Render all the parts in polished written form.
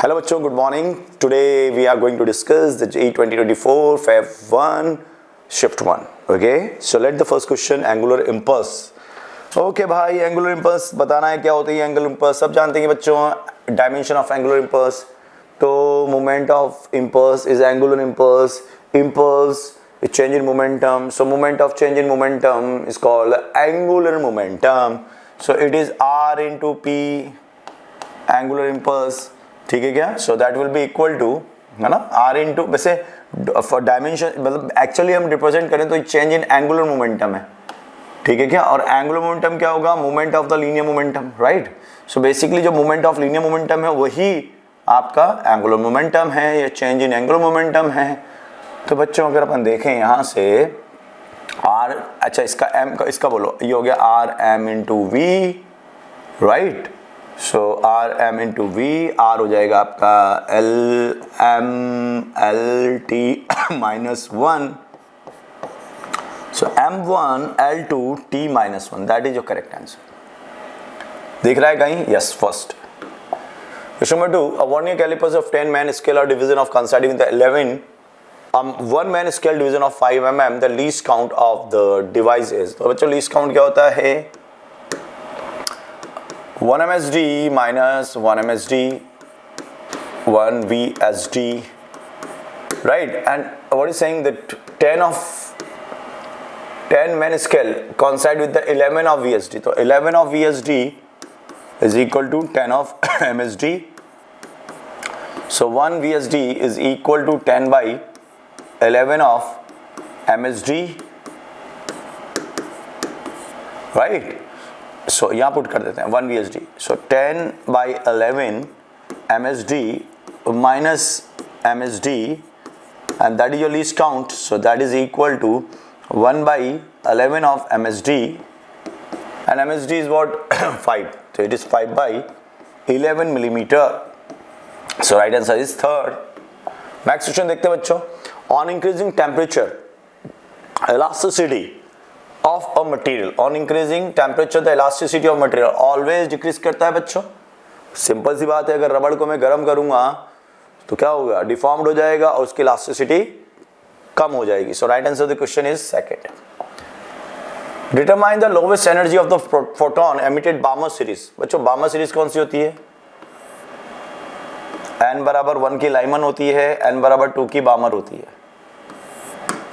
Hello बच्चों, good morning. Today we are going to discuss the JEE 2024 Feb 1 Shift 1. Okay, so let the first question angular impulse. Okay भाई, angular impulse बताना है क्या होती है angular impulse. सब जानते हैं बच्चों, dimension of angular impulse. तो moment of impulse is angular impulse. Impulse is change in momentum. So moment of change in momentum is called angular momentum. So it is r into p angular impulse. ठीक है क्या? So that will be equal to, है ना, R into, वैसे for dimension मतलब actually हम represent करें तो चेंज इन एंगुलर मोमेंटम है. ठीक है क्या? और एंगुलर मोमेंटम क्या होगा? Moment of the linear momentum, right. So basically जो मोमेंट ऑफ लीनियर मोमेंटम है वही आपका एंगुलर मोमेंटम है, या चेंज इन एंगुलर मोमेंटम है. तो बच्चों अगर अपन देखें यहाँ से आर, अच्छा इसका एम, इसका बोलो, ये हो गया R M into V, right. So R M into V, R हो जाएगा आपका L M L T minus one. So M one L two T minus one, that is your correct answer. दिख रहा है कहीं? Yes. First question number 2, a vernier calipers of 10 man scale or division of coinciding with the 11 1 man scale division of 5 mm, the least count of the device is. तो बच्चों least count क्या होता है? 1 MSD minus 1 MSD 1 VSD, right? And what is saying that 10 man scale coincide with the 11 of VSD. So 11 of VSD is equal to 10 of MSD. So 1 VSD is equal to 10 by 11 of MSD, right? सो यहाँ put कर देते हैं 1 VSD. So 10 by 11 MSD minus MSD, and that is your least count. So that is equal to 1 by 11 of MSD, and MSD is what? 5. So it is 5 by 11 millimeter. So right answer is third. Next question देखते हैं बच्चों. On increasing temperature, elasticity of a material, on increasing temperature the elasticity of material always decrease करता है बच्चों. Simple सी बात है, अगर रबड़ को मैं गर्म करूंगा तो क्या होगा? डिफॉर्म्ड हो जाएगा और उसकी इलास्टिसिटी कम हो जाएगी. So right answer of the question is second. Determine the lowest energy of the photon emitted Balmer series. बच्चों बार्मर सीरीज कौन सी होती है? n बराबर 1 की लाइमन होती है, n बराबर 2 की बार्मर होती है.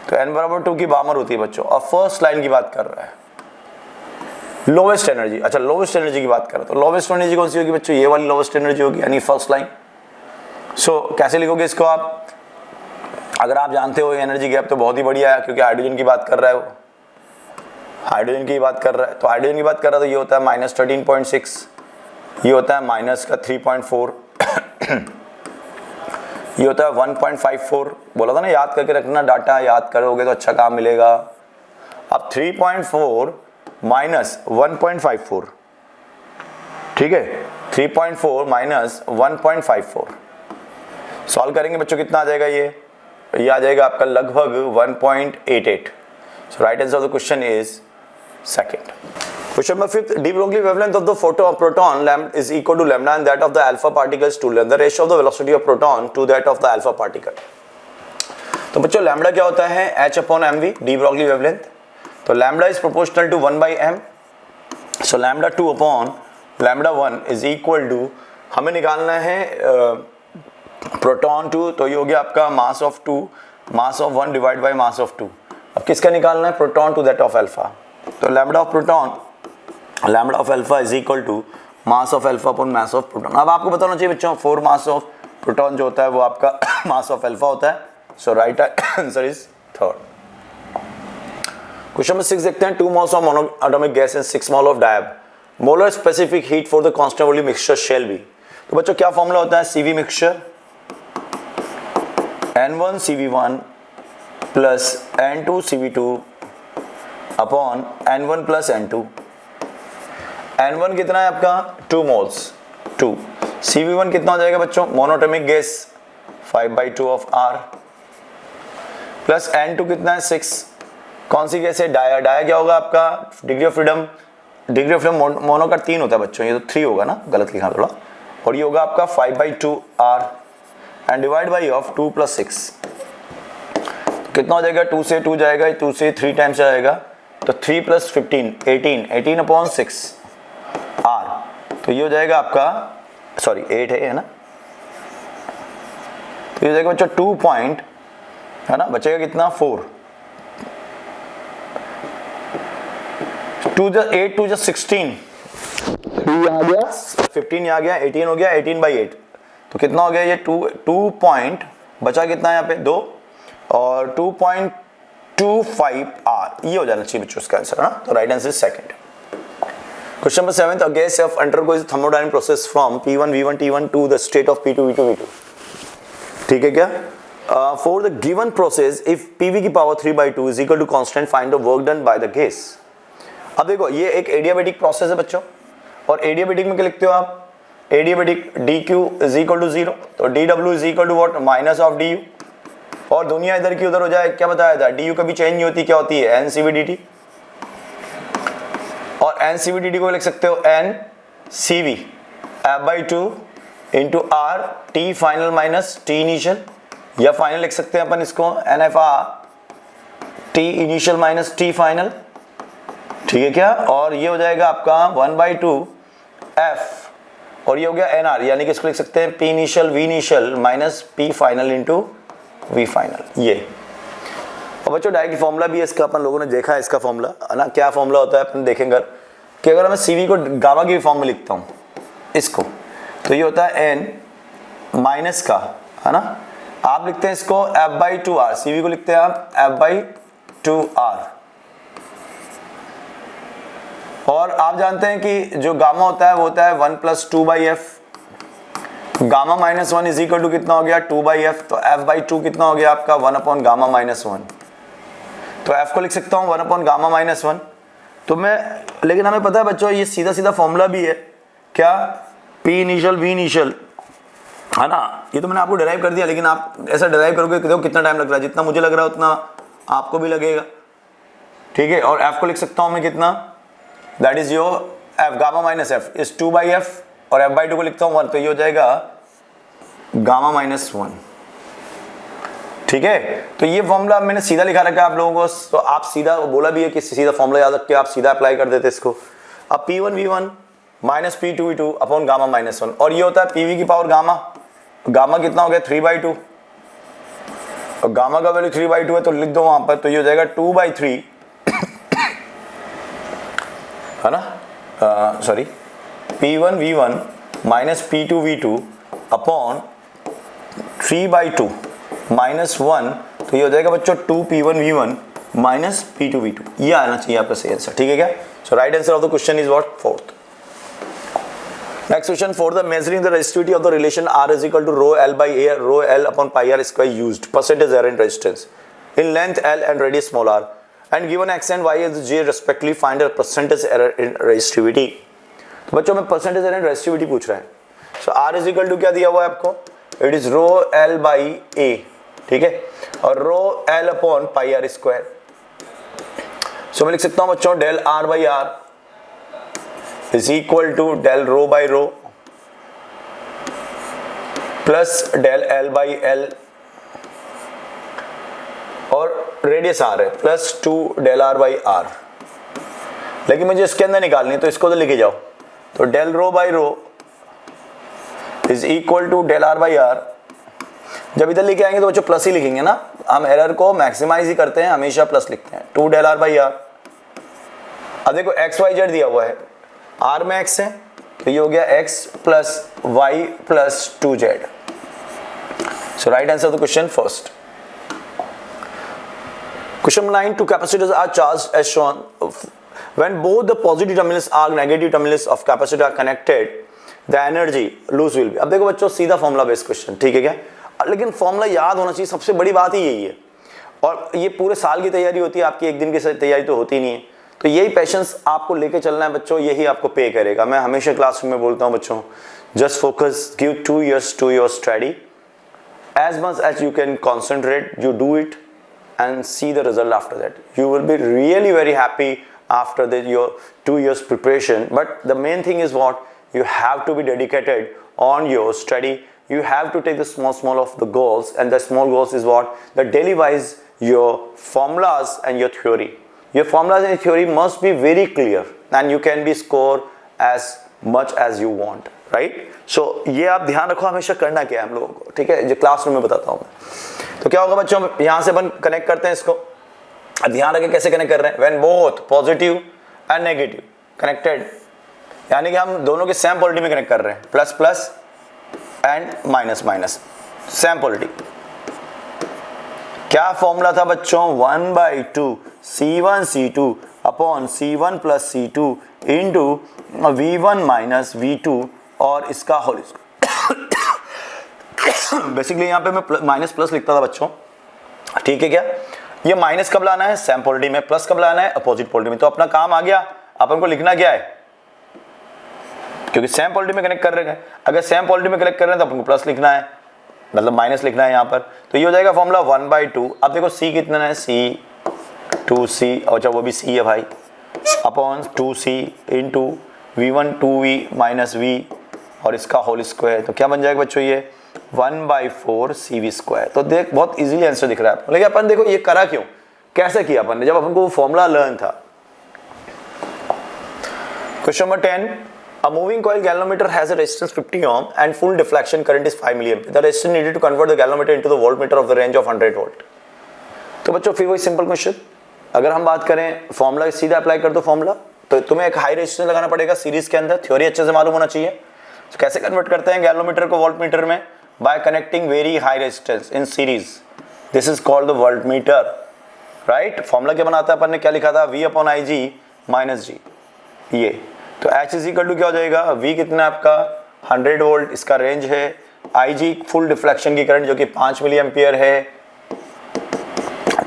तो n बराबर 2 की बार्मर होती है बच्चों, और फर्स्ट लाइन की बात कर रहा है. लोवेस्ट एनर्जी, अच्छा लोवेस्ट एनर्जी की बात कर रहा है, तो लोवेस्ट एनर्जी कौन सी होगी बच्चों? ये वाली लोवेस्ट एनर्जी होगी, यानी फर्स्ट लाइन. सो कैसे लिखोगे इसको आप? अगर आप जानते हो एनर्जी गैप तो बहुत ही बढ़िया है, क्योंकि हाइड्रोजन की बात कर रहा है वो, हाइड्रोजन की बात कर रहा है. तो हाइड्रोजन की बात कर रहा है तो ये होता है माइनस 13.6, ये होता है माइनस का 3.4, ये होता है 1.54. बोला था ना याद करके रखना, डाटा याद करोगे तो अच्छा काम मिलेगा. अब 3.4 माइनस 1.54, ठीक है, 3.4 माइनस 1.54 सॉल्व करेंगे बच्चों, कितना आ जाएगा? ये आ जाएगा आपका लगभग 1.88. So right answer of the question is second. Question number 5, de Broglie wavelength of the proton is equal to lambda and that of the alpha particles to lambda. The ratio of the velocity of proton to that of the alpha particle. तो बच्चों lambda क्या होता है? h upon mv, de Broglie wavelength. तो lambda is proportional to 1 by m. So lambda 2 upon lambda 1 is equal to, हमें निकालना है proton 2, तो ये हो गया आपका mass of 2, mass of 1 divide by mass of 2. अब किसका निकालना है? Proton to that of alpha. तो lambda of proton, lambda of alpha is equal to mass of alpha upon mass of proton. अब आपको बताना चाहिए बच्चों 4 मास ऑफ प्रोटॉन जो होता है वो आपका मास ऑफ अल्फा होता है. So right answer is third. Question number 6 देखते हैं. 2 moles of monoatomic gas and 6 mole of diab. Molar specific heat for the constant volume mixture shall be. तो बच्चों क्या फॉर्मूला होता है? CV mixture N1 CV1 plus N2 CV2 upon N1 plus N2. N1 कितना है आपका? 2 moles 2. CV1 कितना हो जाएगा बच्चों? Monatomic gas 5/2 of R plus N2 कितना है? 6. कौन सी गैस है? डाया. डाया क्या होगा आपका? Degree of freedom, degree of freedom mono का 3 होता है बच्चों, ये तो 3 होगा ना, गलत लिखा थोड़ा. और ये होगा आपका 5/2 r and divide by of 2 + 6, कितना हो जाएगा, 2 से 2 जाएगा, 2 से 3 टाइम्स जाएगा, तो 3 + 15 18/6 r, तो ये हो जाएगा आपका, सॉरी 8 है ना, तो ये हो जाएगा बच्चों 2 पॉइंट, है ना, बचेगा कितना 4, 8 2 16, 3 आ गया, 15 आ गया, 18 हो गया, 18/8, तो कितना हो गया ये 2 पॉइंट, बचा कितना यहाँ पे 2 और 2.25 r, ये हो जाना चाहिए बच्चों इसका आंसर, ना, तो right answer is second. Question number 7, a gas of undergoing thermodynamic process from P1 V1 T1 to the state of P2 V2 V2, ठीक है क्या, for the given process if PV की power 3/2 is equal to constant, find the work done by the gas. अब देखो ये एक adiabatic process है बच्चों, और एडियाबेटिक में क्या लिखते हो आप, adiabatic dq is equal to 0, तो dw is equal to what, minus of du, और दुनिया इधर की उधर हो जाए, क्या बताया था, du कभी चेंज नहीं होती, क्या होती है NCV/dt, और NCV/dt को लिख सकते हो NCV F/2 into r t final minus t initial, या फाइनल लिख सकते हैं अपन इसको NFR t initial minus t final, ठीक है क्या, और ये हो जाएगा आपका 1/2 f, और ये हो गया NR, यानी कि इसको लिख सकते हैं P initial V initial minus P final into V final, ये। और बच्चों डायरेक्ट फॉर्मूला भी है इसका, अपन लोगों ने देखा है इसका फॉर्मूला, है ना, क्या फॉर्मूला होता है अपन देखेंगे कि अगर मैं CV को गामा की फॉर्म में लिखता हूँ इसको, तो ये होता है n माइनस का, है ना, आप लिखते हैं इसको F/2r, CV को लिखते हैं आप F/2r, और आप जानते हैं कि जो गामा होता है वो होता है 1 + 2/f, gamma -1 is equal to कितना हो गया 2/f, तो F/2 कितना हो गया आपका 1/γ-1, तो f को लिख सकता हूँ 1/γ-1, तो मैं, लेकिन हमें पता है बच्चों ये सीधा सीधा फॉर्मूला भी है, क्या, P इनिशियल V इनिशियल, है ना, ये तो मैंने आपको डिराइव कर दिया, लेकिन आप ऐसा डिराइव करोगे देखो कितना टाइम लग रहा है, जितना मुझे लग रहा है उतना आपको भी लगेगा, ठीक है, और f को लिख सकता हूँ मैं कितना, that is your f γ-f is 2/f, और F/2 को लिखता हूँ 1, तो ये हो जाएगा γ-1, ठीक है, तो ये फॉर्मूला मैंने सीधा लिखा रखा है आप लोगों को, तो आप सीधा बोला भी है कि सीधा फॉर्मूला याद रख के आप सीधा अप्लाई कर देते इसको। अब P1 V1 minus P2 V2 upon γ-1, और ये होता है PV की पावर गामा, गामा कितना हो गया 3/2, और गामा का वैल्यू 3/2 है, तो लिख दो वहां पर, तो ये हो जाएगा 2/3, है ना, sorry P1 V1 minus P2 V2 upon 3/2 -1, तो ये हो जाएगा बच्चों 2P1 V1 minus P2 V2, ये आना चाहिए आपका सही आंसर, ठीक है क्या, so right answer of the question is what, fourth. Next question, for the measuring the resistivity of the relation R is equal to rho L by A, rho L upon pi R square used percentage error in resistance in length L and radius small r, and given x and y as J respectively, find a percentage error in resistivity। तो बच्चों में percentage error in resistivity पूछ रहा है, so R is equal to क्या दिया हुआ है आपको, it is rho L by A, ठीक है, और rho L upon pi R square, so मैं लिख सकता हूं बच्चों del R by R is equal to del rho by rho plus del L by L, और रेडियस R है plus 2 del R by R, लेकिन मुझे इसके अंदर निकालनी है तो इसको तो लिखे जाओ, तो del rho by rho is equal to del R by R, जब इधर लेके आएंगे तो बच्चों प्लस ही लिखेंगे ना, हम एरर को मैक्सिमाइज ही करते हैं, हमेशा प्लस लिखते हैं, 2 डेल R बाई R। अब देखो एक्स वाई जेड दिया हुआ है, R में x है तो ये हो गया x plus Y plus 2z, so right answer of the question first. Question 9, two capacitors are charged as shown. When both the positive terminals are negative terminals of capacitor are connected, the energy loss will be। अब देखो बच्चों सीधा formula based question, ठीक है क्या, लेकिन formula याद होना चाहिए, सबसे बड़ी बात ही यही है, और ये पूरे साल की तैयारी होती है आपकी, एक दिन की तैयारी तो होती नहीं है, तो यही पेशेंस आपको लेके चलना है बच्चों, यही आपको पे करेगा। मैं हमेशा क्लासरूम में बोलता हूँ बच्चों, just focus, give 2 years to your study, as much as you can concentrate, you do it and see the result after that. You will be really very happy after your 2 years preparation, but the main thing is what, you have to be dedicated on your study, you have to take the small of the goals, and the small goals is what? The daily wise your formulas and your theory. Your formulas and theory must be very clear and you can be score as much as you want, right? So ये आप ध्यान रखो हमेशा करना क्या है हम लोगों को, ठीक है, जो क्लासरूम में बताता हूँ मैं। तो क्या होगा बच्चों, यहाँ से अपन कनेक्ट करते हैं इसको, ध्यान रखें कैसे कनेक्ट कर रहे हैं, when both positive and negative connected, यानी कि हम दोनों के सेम पोलरिटी में कनेक्ट कर रहे हैं, plus plus and minus minus, same polarity. क्या फॉर्मूला था बच्चों, 1/2 C1 C2 upon C1 plus C2 into V1 minus V2 और इसका होल स्क्वायर। बेसिकली यहाँ पे मैं माइनस प्लस लिखता था बच्चों, ठीक है क्या। ये माइनस कब लाना है, सेम पोलरिटी में, प्लस कब लाना है, अपोजिट पोलरिटी में। तो अपना काम आ गया, अपन को लिखना क्या है, क्योंकि सेम पोलरिटी में कनेक्ट कर रहे हैं। अगर सेम पोलरिटी में कनेक्ट कर रहे हैं तो अपन को प्लस लिखना है, मतलब माइनस लिखना है यहाँ पर। तो ये हो जाएगा फॉर्मूला 1/2। अब देखो C कितना है, C, और जब वो भी C है भाई, upon 2C into V1 2V minus V और इसका होल स्क्वायर। तो क्या बन जाएगा बच्चों, ये 1/4 CV स्क्वायर। तो देख बहुत इजीली आंसर दिख रहा है आपको। लेकिन अपन देखो ये करा क्यों, कैसे किया अपन ने, जब अपन को वो फॉर्मूला लर्न था। Question number 10, a moving coil galvanometer has a resistance 50 ohm and full deflection current is 5 milliampere. The resistance needed to convert the galvanometer into the voltmeter of the range of 100 volt. तो बच्चों फिर वही simple question, अगर हम बात करें formula सीधा apply कर दो फॉर्मूला, तो तुम्हें एक हाई रेजिस्टेंस लगाना पड़ेगा सीरीज के अंदर, थ्योरी अच्छे से मालूम होना चाहिए। तो कैसे कन्वर्ट करते हैं गैल्वोमीटर को वोल्टमीटर में, bye connecting very high resistance in series, this is called the voltmeter, right. Formula क्या बनाता है अपन ने, क्या लिखा था, V/IG माइनस G, ये। तो H इज इक्वल टू क्या हो जाएगा, V कितना है आपका 100 वोल्ट, इसका रेंज है, IG फुल डिफ्लेक्शन की करंट जो कि 5 मिली एम्पियर है,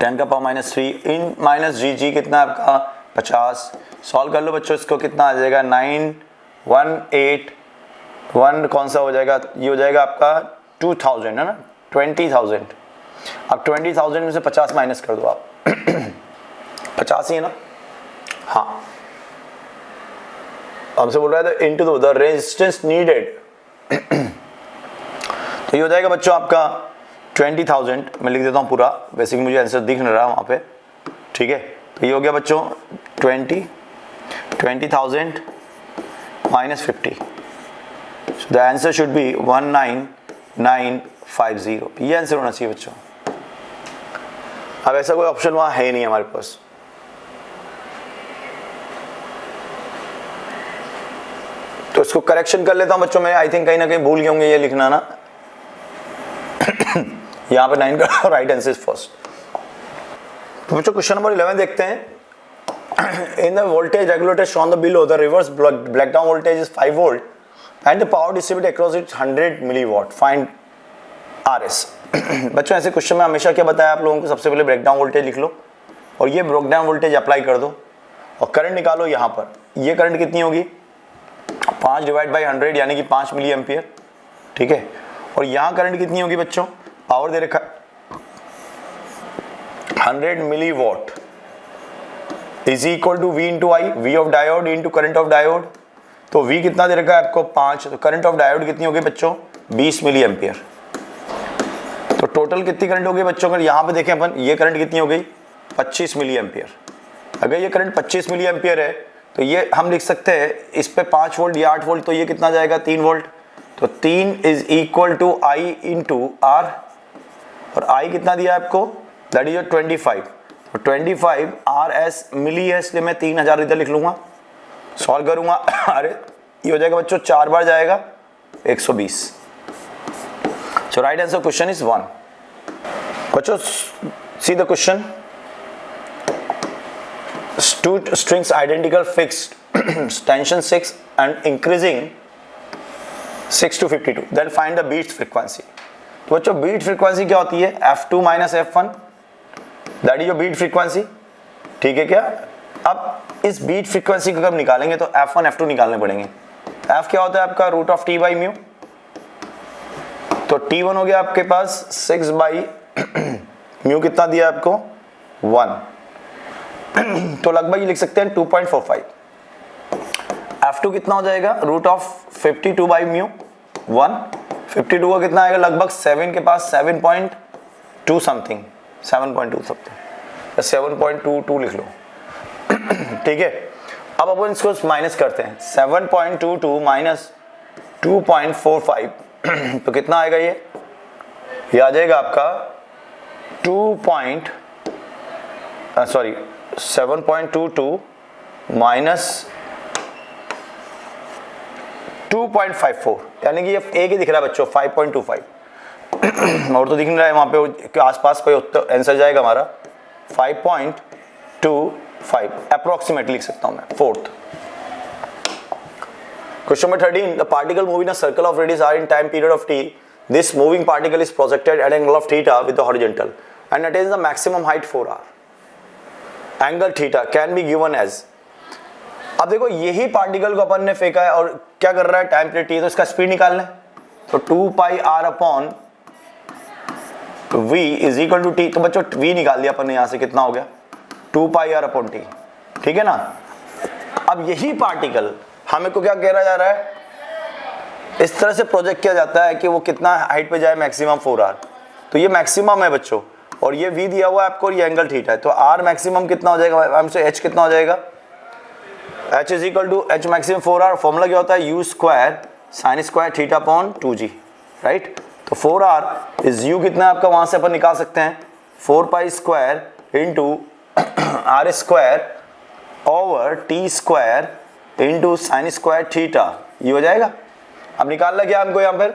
10⁻³ इन माइनस G कितना है आपका 50। सॉल्व कर लो बच्चों, इसको कितना आ जाएगा 9181, कौन सा हो जाएगा, ये हो जाएगा आपका 2000 है ना, 20,000। अब 20,000 में से 50 माइनस कर दो आप 50 ही है ना, हाँ। हमसे बोल रहा है इनटू द रेजिस्टेंस नीडेड, तो ये हो जाएगा बच्चों आपका 20,000। मैं लिख देता हूँ पूरा, वैसे कि मुझे आंसर दिख नहीं रहा वहाँ पे, ठीक है। तो ये हो गया बच्चों 20,000 minus 50, the answer should be 19950। ये आंसर होना चाहिए बच्चों। अब ऐसा कोई ऑप्शन वहाँ है नहीं हमारे पास, तो इसको करेक्शन कर लेता हूं बच्चों। मैं आई थिंक कहीं ना कहीं भूल गए होंगे ये लिखना ना यहाँ पे 9 का राइट आंसर फर्स्ट। तो बच्चों क्वेश्चन नंबर 11 देखते हैं। In the voltage regulator shown the below, the reverse breakdown voltage is 5 volt and the power distributed across it 100 milliwatt, find RS। बच्चों ऐसे क्वेश्चन में हमेशा क्या बताया आप लोगों को, सबसे पहले ब्रेक डाउन वोल्टेज लिख लो और ये ब्रेक डाउन वोल्टेज अप्लाई कर दो और करंट निकालो। यहाँ पर ये करंट कितनी होगी, 5 डिवाइड बाई 100 यानी कि 5 मिली एम्पियर, ठीक है। और यहाँ करंट कितनी होगी बच्चों, पावर दे रखा 100 milliwatt is equal to V into I, V of diode into current of diode. तो V कितना दे रखा है आपको 5, तो करंट ऑफ डायोड कितनी होगी बच्चों 20 मिली एम्पियर। तो टोटल कितनी करंट होगी बच्चों, अगर यहाँ पे देखें अपन, ये करंट कितनी हो गई 25 मिली एम्पियर। अगर ये करंट 25 मिली एम्पियर है तो ये हम लिख सकते हैं इस पे 5 वोल्ट या 8 वोल्ट, तो ये कितना जाएगा 3 वोल्ट। तो 3 is equal to I into R, और I कितना दिया आपको, दैट इज 25। तो 25 RS मिली है, इसलिए मैं 3000 इधर लिख लूंगा, सॉल्व करूंगा। अरे ये हो जाएगा बच्चों 4 बार जाएगा 120। सो राइट आंसर क्वेश्चन इज 1। बच्चों see the question, two strings identical fixed tension 6 and increasing 6 to 52, then find the beat frequency। तो बच्चों बीट फ्रीक्वेंसी क्या होती है, F2 minus F1, that is your beat frequency, ठीक है क्या। अब इस बीट फ्रीक्वेंसी को कब निकालेंगे, तो F1 F2 निकालने पड़ेंगे। F क्या होता है आपका root of T by mu, तो T1 हो गया आपके पास 6 बाई म्यू, कितना दिया आपको 1, तो लगभग ये लिख सकते हैं 2.45। F2 कितना हो जाएगा रूट ऑफ 52 बाई म्यू, 1, 52 का कितना आएगा लगभग 7 के पास 7.2 समथिंग, 7.2 समथिंग, 7.22 लिख लो। ठीक है, अब अपन इसको माइनस करते हैं, 7.22 माइनस 2.45 तो कितना आएगा ये आ जाएगा आपका 7.22 माइनस 2.54, यानी कि ये एक ही दिख रहा है बच्चों 5.25 और तो दिख नहीं रहा है वहां पे आसपास कोई उत्तर आंसर जाएगा हमारा 5.25 अप्रोक्सीमेटली लिख सकता हूं मैं। Fourth question number 13, the particle moving in a circle of radius r in time period of t, this moving particle is projected at an angle of theta with the horizontal and attains the maximum height 4r. Angle theta can be given as, अब देखो यही particle को अपन ने फेंका है और क्या कर रहा है टाइम पीरियड t, तो इसका स्पीड निकालना है, तो 2 pi r upon v is equal to t, तो बच्चों v निकाल दिया अपन ने, यहां से कितना हो गया 2 पाई r अपॉन t, ठीक है ना। अब यही पार्टिकल हमें को क्या कह रहा जा रहा है, इस तरह से प्रोजेक्ट किया जाता है कि वो कितना हाइट पे जाए, मैक्सिमम 4r, तो ये मैक्सिमम है बच्चों, और ये v दिया हुआ है आपको और ये एंगल थीटा है, तो r मैक्सिमम कितना हो जाएगा, हमसे h कितना हो जाएगा, h is equal to h maximum 4r, formula क्या होता है u square sine square theta upon 2g, right. तो 4r इज u कितना है आपका, वहां से अपन निकाल सकते हैं 4 pi square into r square over t square into sine square theta, ये हो जाएगा। अब निकालना क्या हमको यहां पर,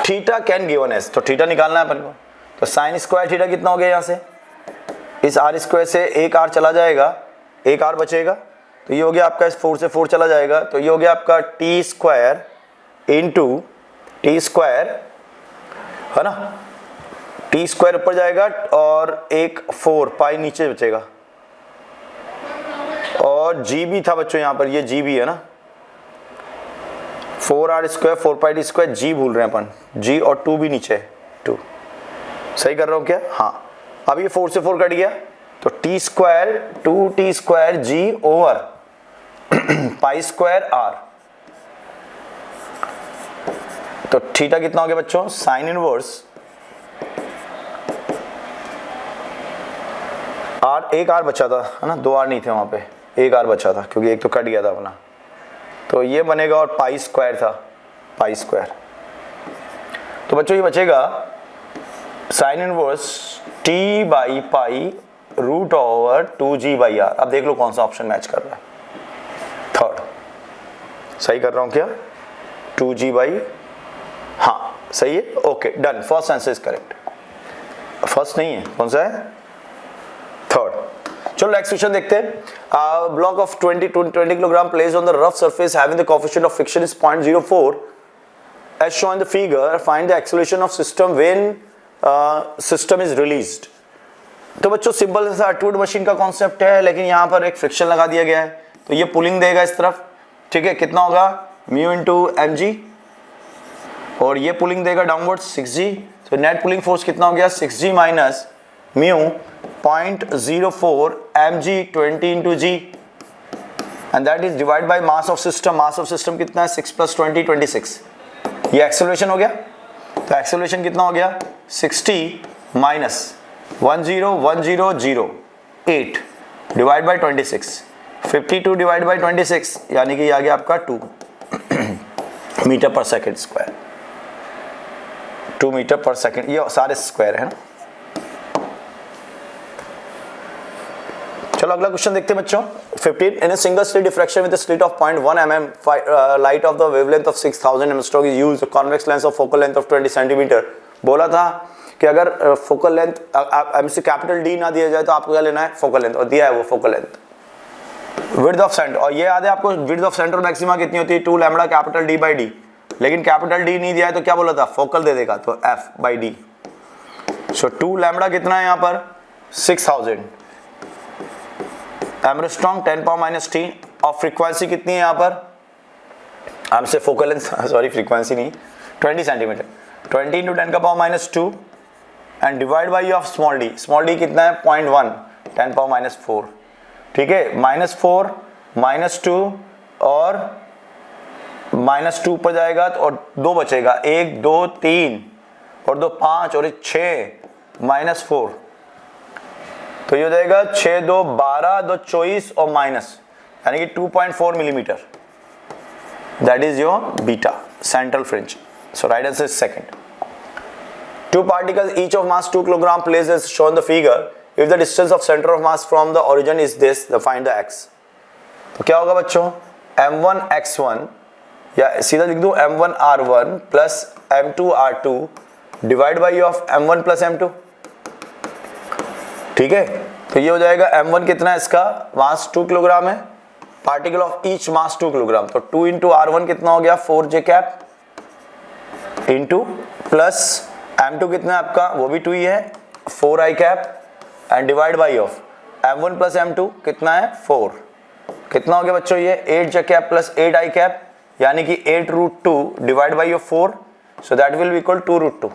थीटा कैन गिवन एज, तो थीटा निकालना है अपन को, तो साइन स्क्वायर थीटा कितना हो गया, यहां से इस r स्क्वायर से एक r चला जाएगा, एक r बचेगा, तो ये हो गया आपका, इस 4 से 4 चला जाएगा, तो ये हो गया आपका t square into T square, है ना, टी स्क्वायर ऊपर जाएगा और एक 4 पाई नीचे बचेगा, और जी भी था बच्चों यहाँ पर, ये जी भी है ना, 4r square 4 pi T square, जी भूल रहे हैं अपन, जी और 2 भी नीचे, 2 सही कर रहा हूँ क्या, हाँ। अब ये 4 से 4 कट गया, तो टी स्क्वायर 2t स्क्वायर जी ओवर पाई स्क्वायर r, तो थीटा कितना हो गया बच्चों, साइन इनवर्स r, एक r बचा था है ना, 2 r नहीं थे वहां पे, एक r बचा था क्योंकि एक तो कट गया था अपना, तो ये बनेगा, और पाई स्क्वायर था, पाई स्क्वायर, तो बच्चों ये बचेगा sine inverse t by pi root over 2g by r। अब देख लो कौन सा ऑप्शन मैच कर रहा है, थर्ड सही कर रहा हूं क्या, 2g बाई, हाँ सही है, okay done, first answer is correct, first नहीं है, कौन सा है, थर्ड। चलो नेक्स्ट क्वेश्चन देखते हैं, block of 20 kilogram placed on the rough surface having the coefficient of friction is 0.04 as shown in the figure, find the acceleration of system when system is released। तो बच्चों simple सा टूड machine का concept है, लेकिन यहाँ पर एक friction लगा दिया गया है, तो ये पुलिंग देगा इस तरफ, ठीक है, कितना होगा म्यू इंटू एम जी, और ये पुलिंग देगा डाउनवर्ड 6g, तो नेट पुलिंग फोर्स कितना हो गया 6g minus mu 0.04 mg 20 into G, and that is divide by mass of system, mass of system कितना है 6 + 20 26, ये एक्सेलरेशन हो गया, तो एक्सेलरेशन कितना हो गया 60 minus 10,1008 divide by 26, 52 divide by 26, यानी कि आ गया आपका 2 मीटर पर सेकेंड स्क्वायर, 2 मीटर पर सेकेंड, ये सारे स्क्वायर है ना। चलो अगला क्वेश्चन देखते हैं बच्चों, 15, in a single slit diffraction with a slit of 0.1 mm, light of the wavelength of 6000 angstrom is used, convex lens of focal length of 20 centimetre. बोला था कि अगर फोकल लेंथ हमसे कैपिटल डी ना दिया जाए तो आपको क्या लेना है, फोकल लेंथ, और दिया है वो focal length, width of centre, और ये याद है आपको विड्थ ऑफ सेंटर मैक्सिमा कितनी होती है 2 lambda capital D by D, लेकिन कैपिटल डी नहीं दिया है तो क्या बोला था, फोकल दे देगा, तो F by D, so 2 lambda कितना है यहाँ पर 6000 एंगस्ट्रॉम 10⁻⁻⁻⁻, और फ्रीक्वेंसी कितनी है यहाँ पर, हमसे फोकल लेंथ, सॉरी फ्रीक्वेंसी नहीं, 20 centimetre, 20 into 10⁻⁻2 and divide by of small D कितना है 0.1 10⁻⁻4, ठीक है, -4 -2 और -2 ऊपर जाएगा तो और 2 बचेगा, 1 2 3 और 2 5 और 6 -4, तो ये हो जाएगा 6 2 12 2 24 और माइनस, यानी कि 2.4 millimetre. That is your beta central fringe. So right answer is second. Two particles each of mass 2 kg placed as shown in the figure. If the distance of center of mass from the origin is this, then find the x. तो क्या होगा बच्चों, m1 x1 या सीधा लिख दूं m1 r1 plus m2 r2 divide by of m1 plus m2. ठीक है, तो ये हो जाएगा m1 कितना है, इसका मास 2 किलोग्राम है, particle of each mass 2 kilogram, तो 2 इंटू r1 कितना हो गया 4j cap into plus m2 कितना है आपका, वो भी 2 ही है 4i cap and divide by of m1 plus m2 कितना है 4. कितना हो गया बच्चों ये 8j cap plus 8i cap, यानी कि 8√2 divide by of 4, so that will be equal 2√2.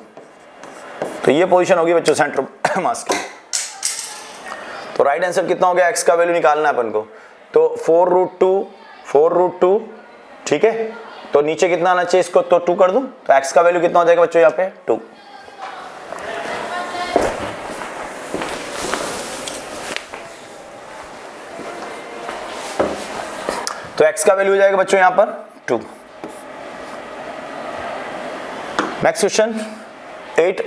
तो ये पोजीशन होगी बच्चों सेंटर मास की. तो राइट आंसर कितना हो गया, x का वैल्यू निकालना है अपन को, तो 4√2, ठीक है, तो नीचे कितना आना चाहिए इसको, तो 2 कर दूं, तो x का वैल्यू कितना हो जाएगा बच्चों यहाँ पे 2. तो x का वैल्यू हो जाएगा बच्चों यहां पर 2. Next question, 8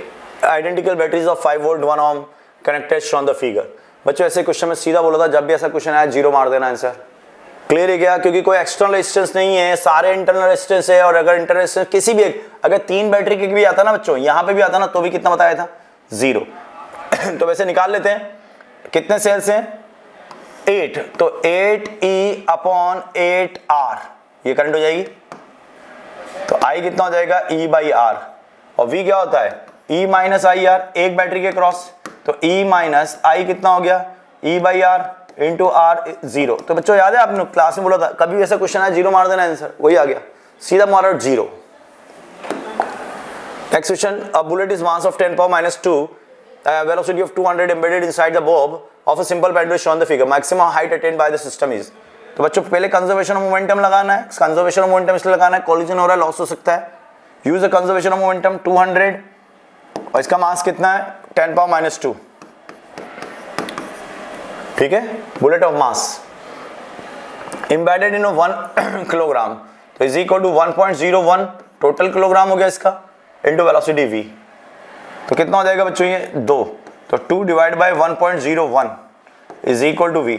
identical batteries of 5 volt 1 ohm connected shown the figure. बच्चों ऐसे क्वेश्चन में सीधा बोला था, जब भी ऐसा क्वेश्चन आया 0 मार देना आंसर. क्लियर है क्या, क्योंकि कोई एक्सटर्नल रेजिस्टेंस नहीं है, सारे इंटरनल रेजिस्टेंस है, और अगर इंटरनल रेजिस्टेंस किसी भी एक, अगर 3 बैटरी के भी आता ना बच्चों, यहां पे भी आता ना, तो भी कितना बताया था 0. तो वैसे निकाल लेते हैं, कितने सेल्स हैं 8, तो 8E अपॉन 8R ये करंट हो जाएगी. तो I कितना हो जाएगा E बाई R, और V क्या होता है E माइनस आई आर, एक बैटरी के क्रॉस, तो E माइनस आई कितना हो गया E by R into R 0. तो बच्चों याद है आपने क्लास में बोला था, कभी ऐसा क्वेश्चन आया 0 मार देना आंसर, वही आ गया, सीधा मारा 0. Next question, a bullet is mass of 10 power -2, velocity of 200 embedded inside the bob of a simple pendulum shown the figure. Maximum height attained by the system is. तो बच्चों पहले कंजर्वेशन ऑफ मोमेंटम लगाना है. Conservation of momentum इसलिए लगाना है, collision हो रहा है, लॉस हो सकता है. Use the conservation of momentum 200, और इसका मास कितना है 10 पावर -2. ठीक है, bullet of mass embedded in 1 kilogram, तो is equal to 1.01 total kilogram हो गया इसका, इनटू वेलोसिटी v. तो कितना हो जाएगा बच्चों ये 2, तो 2 divide by 1.01 is equal to v.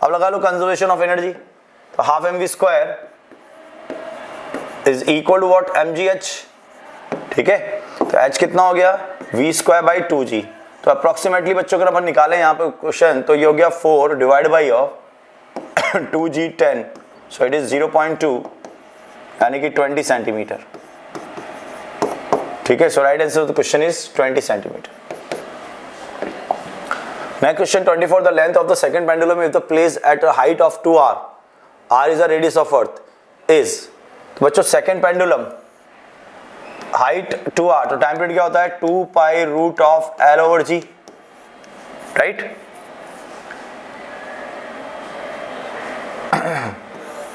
अब लगा लो कंजर्वेशन ऑफ एनर्जी, तो half mv square is equal to what mgh. ठीक है, तो h कितना हो गया v स्क्वायर बाई 2g. तो अप्रोक्सीमेटली बच्चों अगर अपन निकालें यहाँ पे क्वेश्चन, तो ये हो गया 4 divide by of 2g 10, so it is 0.2 यानी कि 20 सेंटीमीटर. ठीक है, so right answer of the question is 20 centimetre. Next question 24, the length of the second pendulum if the place at a height of 2r, r is the radius of earth is. तो बच्चों second pendulum height 2r, तो time period क्या होता है 2 pi root of l over g, right.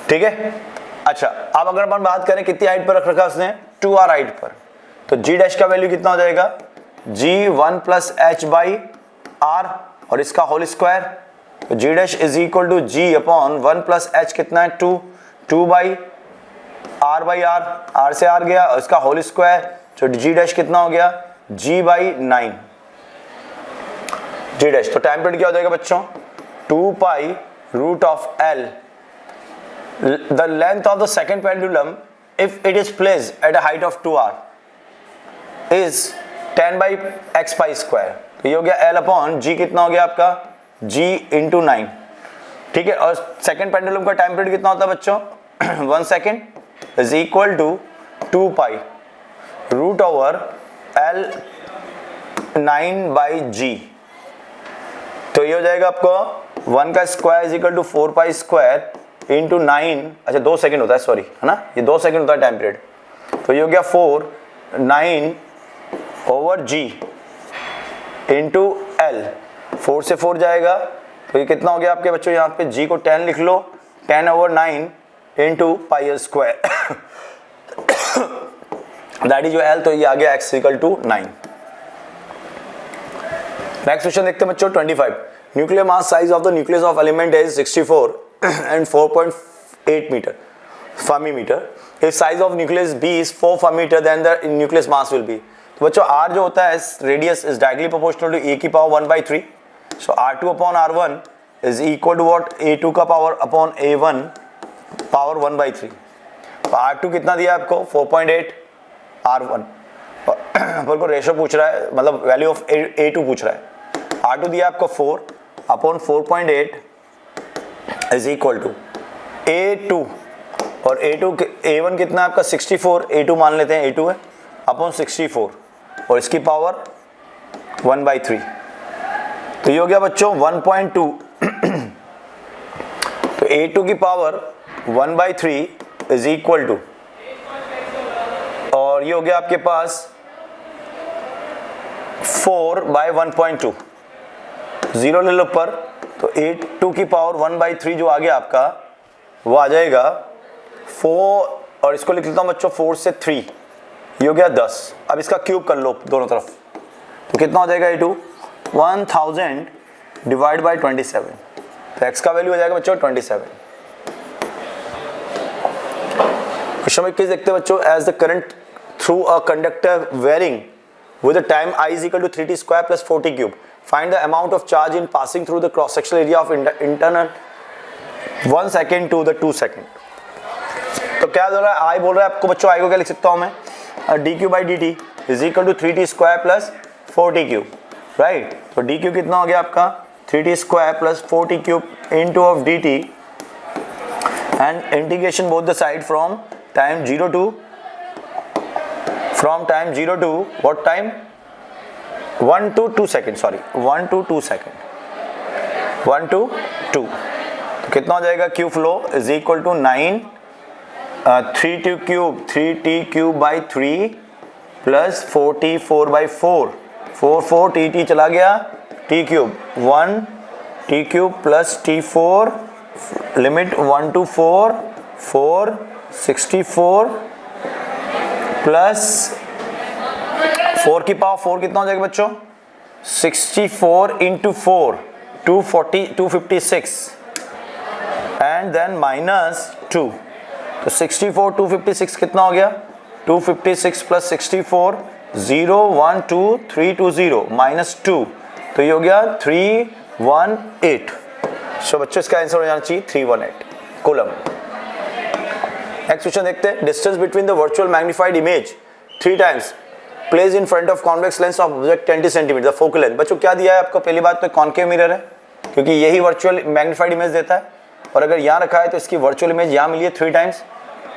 ठीक है, अच्छा अब अगर अपन बात करें कितनी हाइट पर रख रखा उसने 2r हाइट पर, तो g डैश का वैल्यू कितना हो जाएगा g 1 plus h by r, और इसका होल स्क्वायर, तो g dash is equal to g upon 1 plus h कितना है 2 by r by r, r से r गया, और इसका होल स्क्वायर, तो g डैश कितना हो गया g बाई 9 g डैश. तो टाइम पीरियड क्या हो जाएगा बच्चों 2 pi root of l. The length of the second pendulum if it is placed at a height of 2r is 10 by x pi square. तो ये हो गया l अपॉन g, कितना हो गया आपका g इंटू 9. ठीक है, और सेकेंड पेंडुलम का टाइम पीरियड कितना होता है बच्चों 1 second is equal to 2 pi root over l 9 by g. तो ये हो जाएगा आपको 1 का square is equal to 4 pi square into 9, अच्छा 2 सेकेंड होता है, सॉरी है ना, ये 2 सेकेंड होता है टाइम पीरियड. तो ये हो गया 4 9 ओवर g इंटू l, 4 से 4 जाएगा, तो ये कितना हो गया आपके बच्चों, यहाँ पे g को 10 लिख लो, 10 over 9 into pi l square. That is your L, तो ये आ गया x equal to 9। Next question देखते हैं बच्चों 25। Nuclear mass size of the nucleus of element is 64 and 4.8 meter Fermi meter. If size of nucleus B is 4 Fermi meter, then the nucleus mass will be. तो बच्चों R जो होता है radius is directly proportional to A की power 1/3. So R2 upon R1 is equal to what, A2 का power upon A1 power 1/3. तो R2 कितना दिया आपको 4.8, R1 अपन को रेशो पूछ रहा है, मतलब वैल्यू ऑफ A2 पूछ रहा है. R2 दिया आपको 4 upon 4.8 is equal to A2, और A1 कितना आपका 64, A2 मान लेते हैं A2 है, अपॉन 64 और इसकी पावर 1/3. तो ये हो गया बच्चों 1.2. तो A2 की पावर 1/3 इज इक्वल टू, और ये हो गया आपके पास 4/1.2. 0 ले लो पर, तो A2 की पावर 1/3 जो आ गया आपका वो आ जाएगा 4, और इसको लिख लेता हूँ बच्चों 4 से 3, ये हो गया 10. अब इसका क्यूब कर लो दोनों तरफ, तो कितना हो जाएगा A2 1000 डिवाइड बाई 27. तो x का वैल्यू हो जाएगा बच्चों 27. क्वेश्चन 21 देखते हैं बच्चों. As the current through a conductor varying with the time I is equal to 3t square plus 4t cube. Find the amount of charge in passing through the cross sectional area of internal 1 second to the 2 second. तो क्या बोल रहा है, I बोल रहा है आपको बच्चों, I को क्या लिख सकता हूँ मैं, dq by dt is equal to 3t square plus 4t cube, right? तो dq कितना हो गया आपका 3t square plus 4t cube into of dt and integration both the side from time 0 to what time, 1 to 2 seconds, sorry 1 to 2 second, 1 to 2. तो कितना हो जाएगा, Q flow is equal to 9 3t cube by 3 plus 4t 4/4, 4 tt चला गया, t cube 1 t cube plus t4 limit 1 to 4 64 plus 4 की power 4 कितना हो जाएगा बच्चों, 64 इंटू 4 256 एंड देन माइनस 2. तो 64 256 कितना हो गया, 256 प्लस 64 0 1 2 3 2 0 माइनस 2, तो ये हो गया 318. सो बच्चों इसका आंसर हो जाना चाहिए 318 कूलम. नेक्स्ट क्वेश्चन देखते हैं. Distance between the virtual magnified image 3 times place in front of convex lens of object 20 centimetre the focal length. बच्चों क्या दिया है आपको, पहली बात तो कॉन्केव मिरर है, क्योंकि यही वर्चुअल मैग्नीफाइड इमेज देता है, और अगर यहाँ रखा है तो इसकी वर्चुअल इमेज यहाँ मिली है 3 टाइम्स.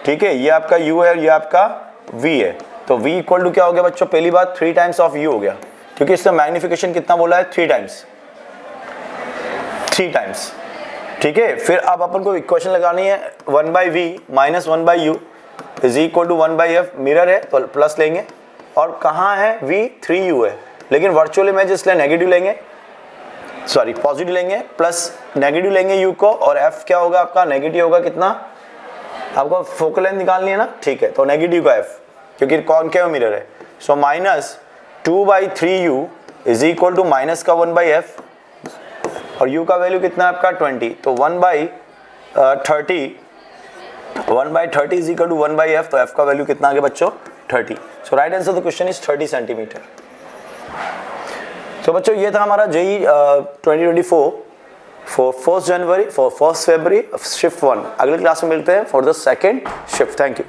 ठीक है, ये आपका u है और ये आपका v है. तो v इक्वल टू क्या हो गया बच्चों, पहली बात 3 टाइम्स ऑफ u हो गया, क्योंकि इसका मैग्निफिकेशन कितना बोला है 3 टाइम्स. ठीक है, फिर अब अपन को इक्वेशन लगानी है 1/v minus 1/u is equal to 1/f. Mirror है तो प्लस लेंगे, और कहाँ है v 3u है, लेकिन वर्चुअल इमेज इसलिए नेगेटिव लेंगे, सॉरी पॉजिटिव लेंगे, प्लस नेगेटिव लेंगे u को, और f क्या होगा आपका नेगेटिव होगा. कितना आपको फोकल लेंथ निकालनी है ना, ठीक है, तो नेगेटिव का f, क्योंकि कॉनकेव मिरर है. So minus 2/3u is equal to minus का 1/f, और u का वैल्यू कितना है आपका 20, तो 1/30 इज इक्वल टू 1/f, तो f का वैल्यू कितना आ गया बच्चों 30. So right answer the question is 30 centimetre. तो बच्चों ये था हमारा JEE 2024 for 1 January for 1 February shift 1. अगले क्लास में मिलते हैं for the second shift. Thank you.